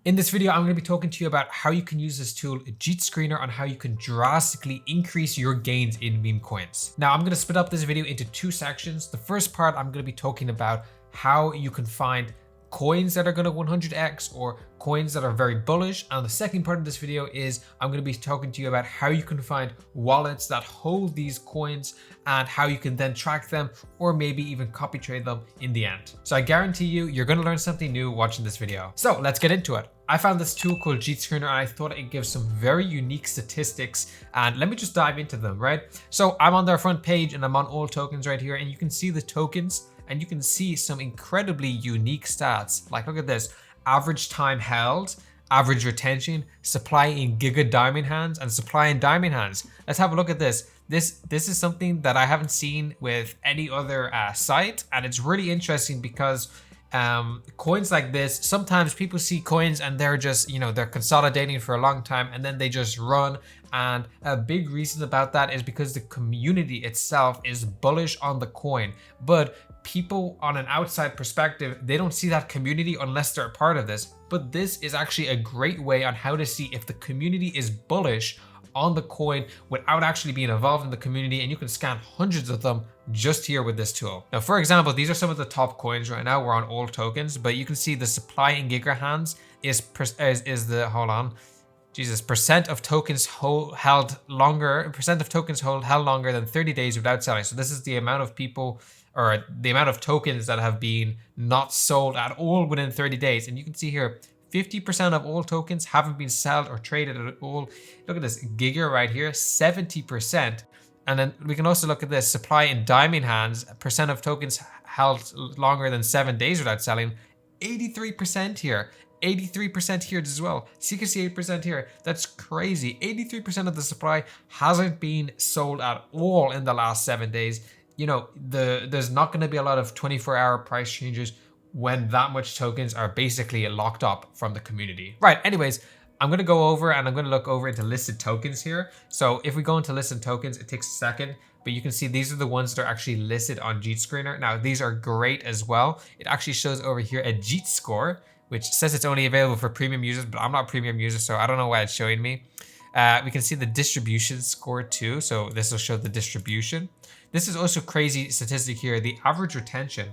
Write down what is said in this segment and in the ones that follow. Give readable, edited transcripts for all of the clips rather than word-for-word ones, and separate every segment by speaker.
Speaker 1: In this video, I'm going to be talking to you about how you can use this tool, JIT Screener, on how you can drastically increase your gains in meme coins. Now, I'm going to split up this video into two sections. The first part, I'm going to be talking about how you can find coins that are going to 100x or coins that are very bullish. And the second part of this video is I'm going to be talking to you about how you can find wallets that hold these coins and how you can then track them or maybe even copy trade them in the end. So I guarantee you're going to learn something new watching this video. So let's get into it. I found this tool called JIT Screener and I thought it gives some very unique statistics, and let me just dive into them, right? So I'm on their front page and I'm on all tokens right here, and you can see the tokens and you can see some incredibly unique stats. Like, look at this: average time held, average retention, supply in giga diamond hands, and supply in diamond hands. Let's have a look at this. This is something that I haven't seen with any other site, and it's really interesting because coins like this, sometimes people see coins and they're just, they're consolidating for a long time and then they just run. And a big reason about that is because the community itself is bullish on the coin, but people on an outside perspective, they don't see that community unless they're a part of this. But this is actually a great way on how to see if the community is bullish on the coin without actually being involved in the community, and you can scan hundreds of them just here with this tool. Now, for example, these are some of the top coins right now. We're on all tokens, but you can see the supply in giga hands is the, hold on, Jesus, percent of tokens held longer than 30 days without selling. So this is the amount of people, or the amount of tokens that have been not sold at all within 30 days. And you can see here, 50% of all tokens haven't been sold or traded at all. Look at this giga right here, 70%. And then we can also look at this supply in diamond hands, percent of tokens held longer than 7 days without selling, 83% here. 83% here as well, 68% here. That's crazy. 83% of the supply hasn't been sold at all in the last 7 days. There's not going to be a lot of 24-hour price changes when that much tokens are basically locked up from the community. Right, anyways, I'm going to go over and I'm going to look over into listed tokens here. So if we go into listed tokens, it takes a second, but you can see these are the ones that are actually listed on JIT Screener. Now, these are great as well. It actually shows over here a JIT score, which says it's only available for premium users, but I'm not a premium user, so I don't know why it's showing me. We can see the distribution score too. So this will show the distribution. This is also crazy statistic here, the average retention.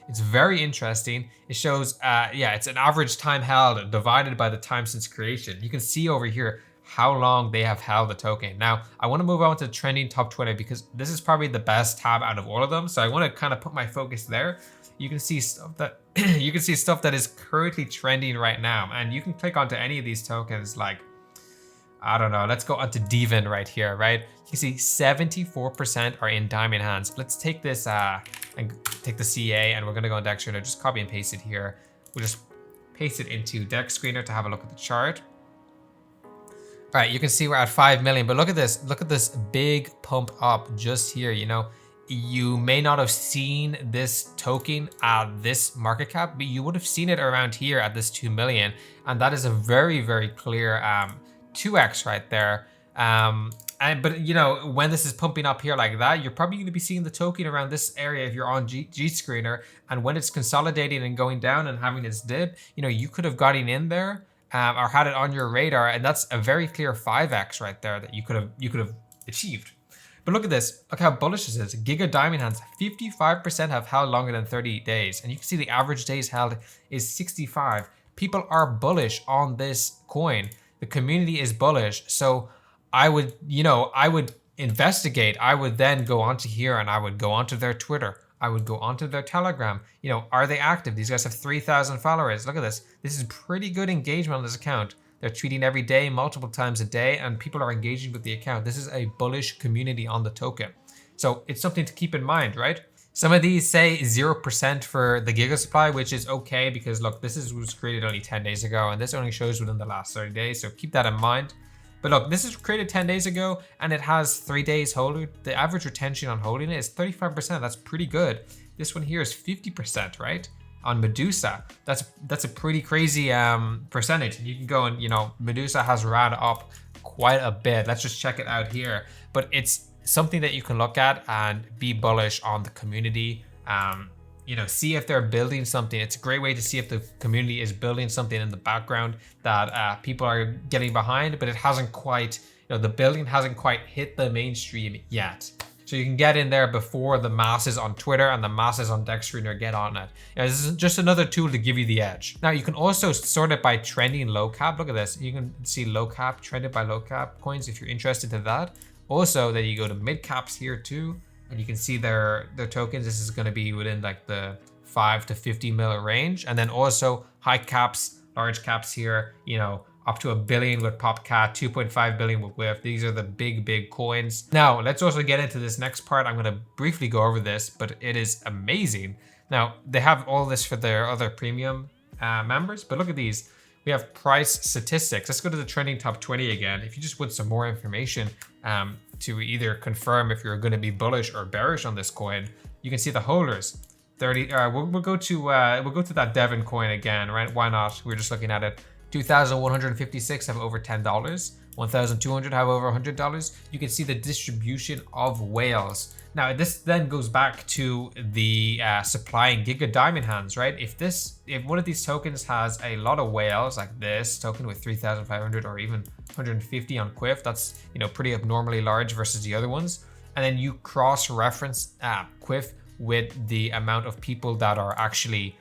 Speaker 1: It's very interesting. It shows, it's an average time held divided by the time since creation. You can see over here how long they have held the token. Now, I want to move on to trending top 20 because this is probably the best tab out of all of them. So I want to kind of put my focus there. You can see stuff that that is currently trending right now, and you can click onto any of these tokens. Like, I don't know, let's go onto Devon right here, right? You can see 74% are in diamond hands. Let's take this and take the CA, and we're gonna go on Dex Screener, just copy and paste it here. We'll just paste it into Dex Screener to have a look at the chart. All right, you can see we're at 5 million, but look at this big pump up just here. You may not have seen this token at this market cap, but you would have seen it around here at this 2 million. And that is a very, very clear 2x right there. But when this is pumping up here like that, you're probably going to be seeing the token around this area if you're on JIT Screener. And when it's consolidating and going down and having its dip, you could have gotten in there or had it on your radar, and that's a very clear 5x right there that you could have achieved. But look at this. Look how bullish this is. Giga diamond hands, 55% have held longer than 30 days. And you can see the average days held is 65. People are bullish on this coin. The community is bullish. So I would investigate. I would then go onto here and I would go onto their Twitter. I would go onto their Telegram. Are they active? These guys have 3,000 followers. Look at this. This is pretty good engagement on this account. They're tweeting every day, multiple times a day, and people are engaging with the account. This is a bullish community on the token. So it's something to keep in mind, right? Some of these say 0% for the giga supply, which is okay because look, was created only 10 days ago, and this only shows within the last 30 days. So keep that in mind. But look, this is created 10 days ago and it has 3 days holding. The average retention on holding it is 35%. That's pretty good. This one here is 50%, right? On Medusa, that's a pretty crazy percentage. You can go and Medusa has ran up quite a bit. Let's just check it out here. But it's something that you can look at and be bullish on the community. see if they're building something. It's a great way to see if the community is building something in the background that people are getting behind, but it hasn't quite, the building hasn't quite hit the mainstream yet. So you can get in there before the masses on Twitter and the masses on DexScreener get on it. This is just another tool to give you the edge. Now you can also sort it by trending low cap. Look at this. You can see low cap, trended by low cap coins if you're interested in that. Also, then you go to mid caps here too, and you can see their tokens. This is going to be within like the 5 to 50 mil range. And then also high caps, large caps here, up to $1 billion with PopCat, 2.5 billion with WIF. These are the big coins. Now, let's also get into this next part. I'm gonna briefly go over this, but it is amazing. Now, they have all this for their other premium members, but look at these. We have price statistics. Let's go to the trending top 20 again. If you just want some more information to either confirm if you're gonna be bullish or bearish on this coin, you can see the holders. 30, we'll go to that Devon coin again, right? Why not? We're just looking at it. 2,156 have over $10. 1,200 have over $100. You can see the distribution of whales. Now this then goes back to the supply in Giga Diamond Hands, right? If one of these tokens has a lot of whales, like this token with 3,500 or even 150 on Quiff, that's pretty abnormally large versus the other ones. And then you cross-reference Quiff with the amount of people that are actually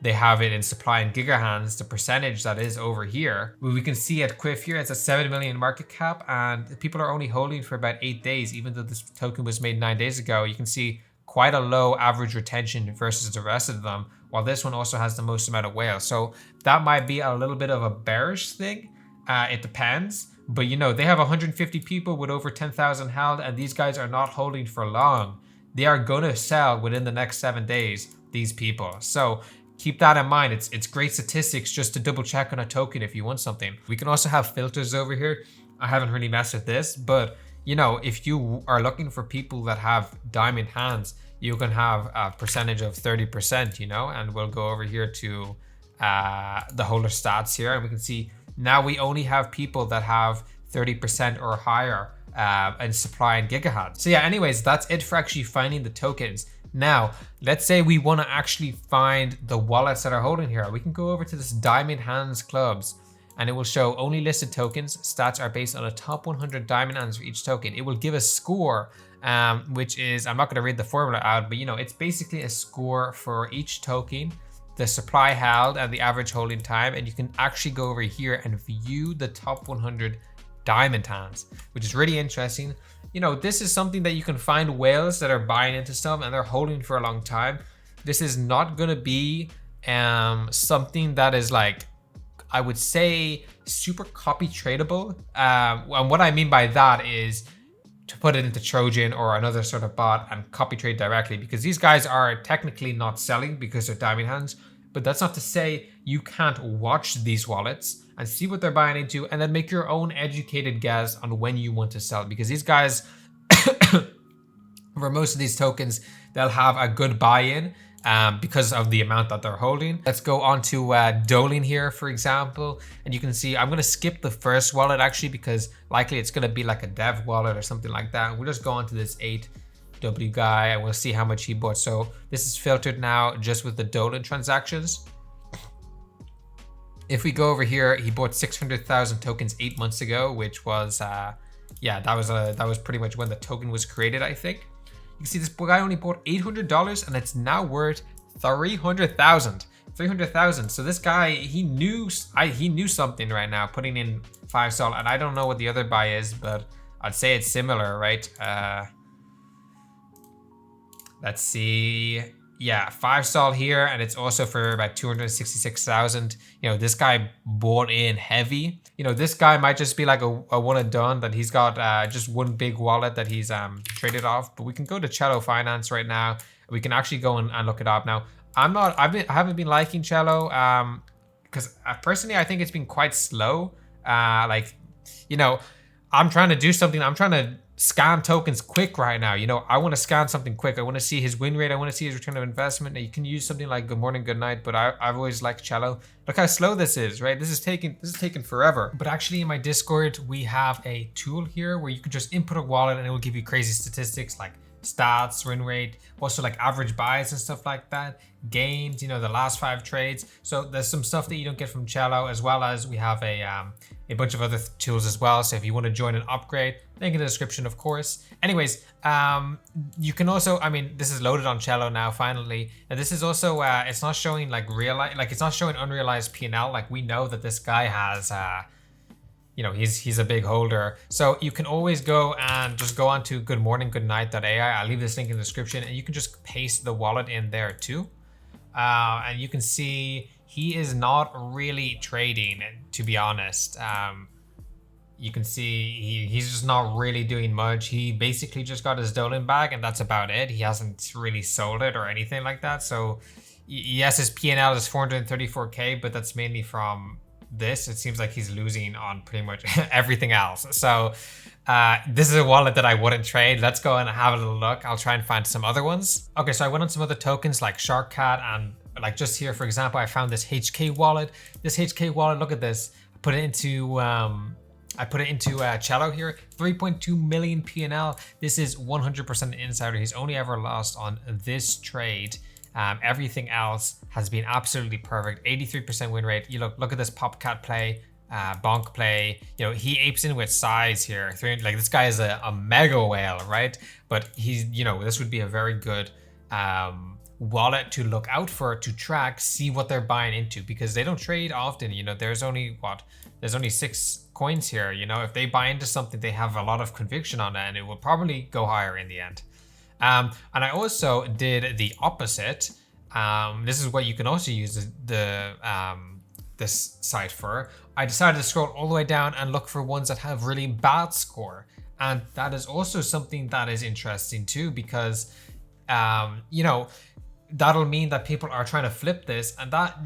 Speaker 1: they have it in supply in Giga Hands, the percentage that is over here. We can see at Quiff here, it's a 7 million market cap and people are only holding for about 8 days, even though this token was made 9 days ago. You can see quite a low average retention versus the rest of them, while this one also has the most amount of whales. So that might be a little bit of a bearish thing. It depends. But they have 150 people with over 10,000 held, and these guys are not holding for long. They are going to sell within the next 7 days, these people. So keep that in mind. It's great statistics just to double check on a token if you want something. We can also have filters over here. I haven't really messed with this, but if you are looking for people that have diamond hands, you can have a percentage of 30%, and we'll go over here to the holder stats here, and we can see now we only have people that have 30% or higher and supply in Giga Hands. So yeah, anyways, that's it for actually finding the tokens. Now, let's say we want to actually find the wallets that are holding here. We can go over to this Diamond Hands Clubs and it will show only listed tokens. Stats are based on a top 100 diamond hands for each token. It will give a score, which is, I'm not going to read the formula out, but it's basically a score for each token, the supply held and the average holding time. And you can actually go over here and view the top 100 diamond hands, which is really interesting. This is something that you can find whales that are buying into stuff and they're holding for a long time. This is not going to be something that is like, I would say, super copy tradable. And what I mean by that is to put it into Trojan or another sort of bot and copy trade directly, because these guys are technically not selling because they're diamond hands. But that's not to say you can't watch these wallets and see what they're buying into and then make your own educated guess on when you want to sell. Because these guys, for most of these tokens, they'll have a good buy-in because of the amount that they're holding. Let's go on to Dolin here, for example. And you can see, I'm going to skip the first wallet actually, because likely it's going to be like a dev wallet or something like that. We'll just go on to this 8W guy and we'll see how much he bought. So this is filtered now just with the Dolin transactions. If we go over here, he bought 600,000 tokens 8 months ago, which was, yeah, that was pretty much when the token was created, I think. You can see this guy only bought $800 and it's now worth 300,000. 300,000. So this guy, he knew something right now, putting in 5 sol, and I don't know what the other buy is, but I'd say it's similar, right? Let's see. Yeah, 5 sol here, and it's also for about 266,000. This guy bought in heavy. This guy might just be like a one and done, that he's got just one big wallet that he's traded off. But we can go to Cello Finance right now. We can actually go and look it up now. I haven't been liking Cello because personally I think it's been quite slow. I'm trying to do something. I'm trying to scan tokens quick right now. I want to scan something quick. I want to see his win rate. I want to see his return of investment. Now, you can use something like good morning, good night, but I've always liked Cello. Look how slow this is, right? This is taking forever. But actually in my Discord, we have a tool here where you can just input a wallet and it will give you crazy statistics like stats, win rate, also like average buys and stuff like that, gains, you know, the last 5 trades. So there's some stuff that you don't get from Cello, as well as we have a bunch of other tools as well. So if you want to join an upgrade, link in the description, of course. Anyways, you can also, I mean, this is loaded on Cello now, finally. And this is also, it's not showing like it's not showing unrealized P&L. Like we know that this guy has, you know, he's a big holder. So you can always go and just go on to goodmorninggoodnight.ai. I'll leave this link in the description, and you can just paste the wallet in there too. And you can see he is not really trading, to be honest. You can see he's just not really doing much. He basically just got his Dolan back, and that's about it. He hasn't really sold it or anything like that. So yes, his P&L is 434K, but that's mainly from this. It seems like he's losing on pretty much everything else. So this is a wallet that I wouldn't trade. Let's go and have a little look. I'll try and find some other ones. Okay, so I went on some other tokens like Sharkcat, and like just here, for example, I found this HK wallet. This HK wallet, look at this. I put it into Cello here, 3.2 million P&L. This is 100% insider. He's only ever lost on this trade. Everything else has been absolutely perfect. 83% win rate. You look at this Popcat play, bonk play. You know, he apes in with size here. Like this guy is a mega whale, right? But he's, you know, this would be a very good wallet to look out for, to track, see what they're buying into, because they don't trade often. You know, there's only 6 coins here. You know, if they buy into something, they have a lot of conviction on it, and it will probably go higher in the end. And I also did the opposite. This is what you can also use this site for. I decided to scroll all the way down and look for ones that have really bad score. And that is also something that is interesting too, because, you know, that'll mean that people are trying to flip this, and that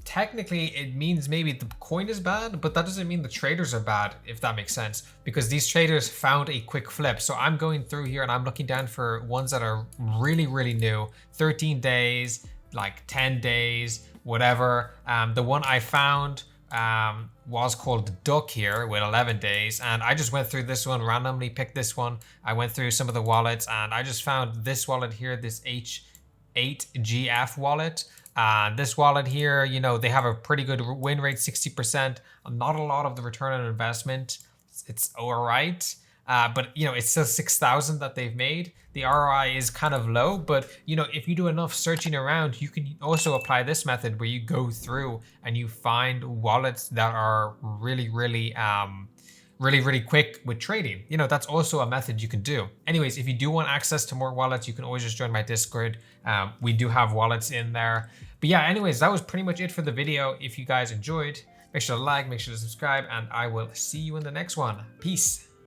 Speaker 1: technically it means maybe the coin is bad, but that doesn't mean the traders are bad, if that makes sense, because these traders found a quick flip. So I'm going through here and I'm looking down for ones that are really, really new, 13 days, like 10 days, whatever. The one I found was called Duck here with 11 days, and I just went through this one, randomly picked this one. I went through some of the wallets, and I just found this wallet here, this H8GF wallet. This wallet here, you know, they have a pretty good win rate, 60%. Not a lot of the return on investment. It's all right. But, you know, it's still 6,000 that they've made. The ROI is kind of low, but, you know, if you do enough searching around, you can also apply this method where you go through and you find wallets that are really, really, really quick with trading. You know, that's also a method you can do. Anyways, if you do want access to more wallets, you can always just join my Discord. We do have wallets in there. But yeah, anyways, that was pretty much it for the video. If you guys enjoyed, make sure to like, make sure to subscribe, and I will see you in the next one. Peace.